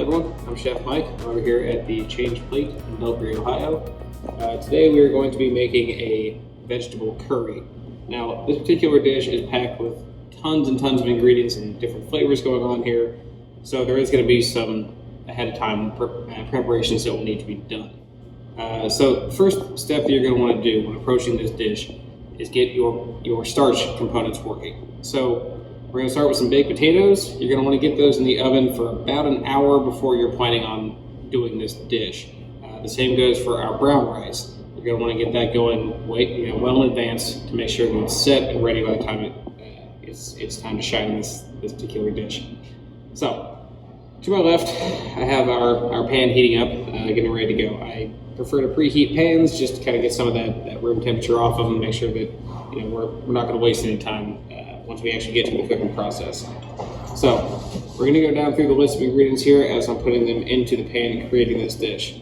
everyone, I'm Chef Mike. I'm over here at the Change Plate in Belgrade, Ohio. Today we are going to be making a vegetable curry. Now, this particular dish is packed with tons and tons of ingredients and different flavors going on here, so there is going to be some ahead of time preparations that will need to be done. So the first step that you're going to want to do when approaching this dish is get your starch components working. So we're going to start with some baked potatoes. You're going to want to get those in the oven for about an hour before you're planning on doing this dish. The same goes for our brown rice. You're going to want to get that going well in advance to make sure that it's set and ready by the time it's time to shine this particular dish. So, to my left, I have our pan heating up, getting ready to go. I prefer to preheat pans just to kind of get some of that room temperature off of them, make sure that we're not going to waste any time once we actually get to the cooking process. So we're going to go down through the list of ingredients here as I'm putting them into the pan and creating this dish.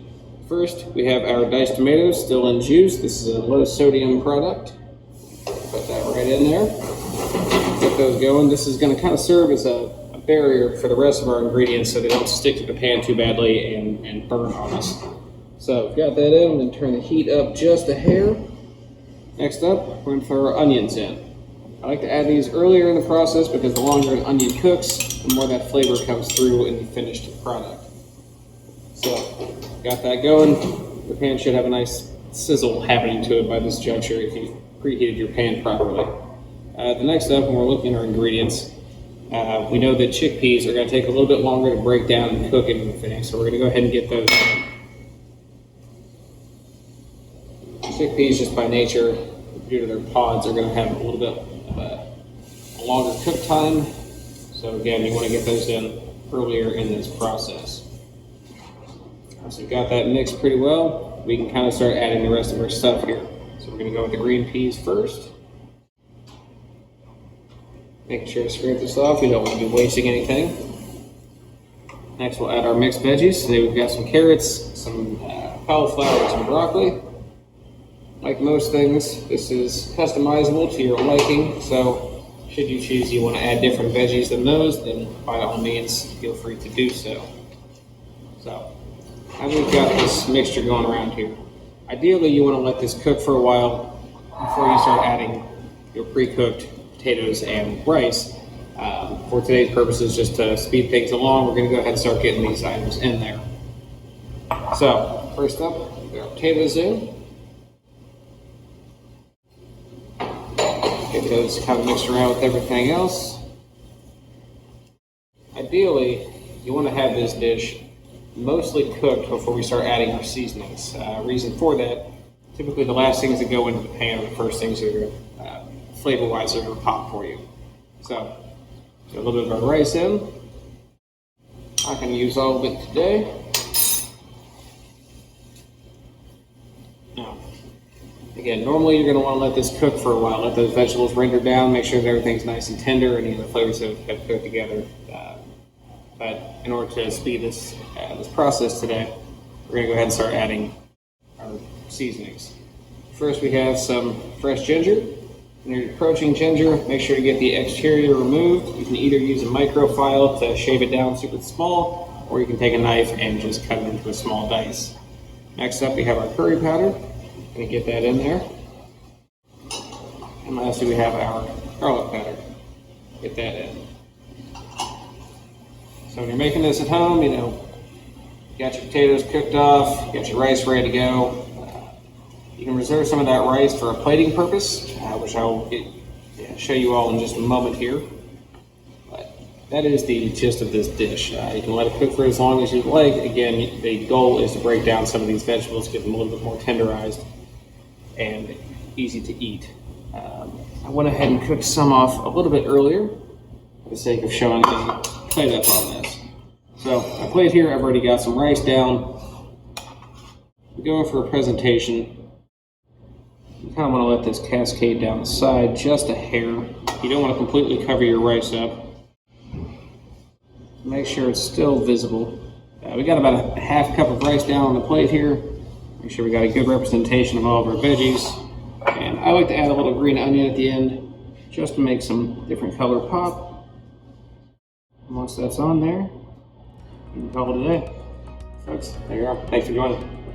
First, we have our diced tomatoes still in juice. This is a low sodium product. Put that right in there. Get those going. This is going to kind of serve as a barrier for the rest of our ingredients so they don't stick to the pan too badly and burn on us. So we've got that in, and turn the heat up just a hair. Next up, we're going to throw our onions in. I like to add these earlier in the process because the longer an onion cooks, the more that flavor comes through in the finished product. So, got that going. The pan should have a nice sizzle happening to it by this juncture if you've preheated your pan properly. The next up, when we're looking at our ingredients, we know that chickpeas are going to take a little bit longer to break down and cook into the thing, so we're going to go ahead and get those. Chickpeas, just by nature, due to their pods, are going to have a little bit of a longer cook time. So again, you want to get those in earlier in this process. So we've got that mixed pretty well. We can kind of start adding the rest of our stuff here. So we're going to go with the green peas first. Making sure to scrape this off. We don't want to be wasting anything. Next, we'll add our mixed veggies. Today we've got some carrots, some cauliflower, and some broccoli. Like most things, this is customizable to your liking, so should you choose you want to add different veggies than those, then by all means, feel free to do so. So, now we've got this mixture going around here. Ideally, you want to let this cook for a while before you start adding your pre-cooked potatoes and rice. For today's purposes, just to speed things along, we're going to go ahead and start getting these items in there. So, first up, we got our potatoes in. Get those kind of mixed around with everything else. Ideally, you want to have this dish mostly cooked before we start adding our seasonings. Reason for that, typically the last things that go into the pan are the first things that are flavor-wise are going to pop for you. So, get a little bit of our rice in. Not going to use all of it today. Again, normally you're going to want to let this cook for a while, let those vegetables render down, make sure that everything's nice and tender and the flavors have cooked together. But in order to speed this process today, we're going to go ahead and start adding our seasonings. First, we have some fresh ginger. When you're approaching ginger, make sure to get the exterior removed. You can either use a microfile to shave it down super small, or you can take a knife and just cut it into a small dice. Next up, we have our curry powder. Going to get that in there. And lastly, we have our garlic powder. Get that in. So when you're making this at home, you got your potatoes cooked off, you got your rice ready to go. You can reserve some of that rice for a plating purpose, which I will show you all in just a moment here. But that is the gist of this dish. You can let it cook for as long as you'd like. Again, the goal is to break down some of these vegetables, get them a little bit more tenderized and easy to eat. I went ahead and cooked some off a little bit earlier for the sake of showing the plate up on this. So my plate here, I've already got some rice down. We're going for a presentation. You kind of want to let this cascade down the side just a hair. You don't want to completely cover your rice up. Make sure it's still visible. We got about a half cup of rice down on the plate here. Make sure we got a good representation of all of our veggies. And I like to add a little green onion at the end just to make some different color pop. Once that's on there, You can call it a day. Folks, there you are. Thanks for joining.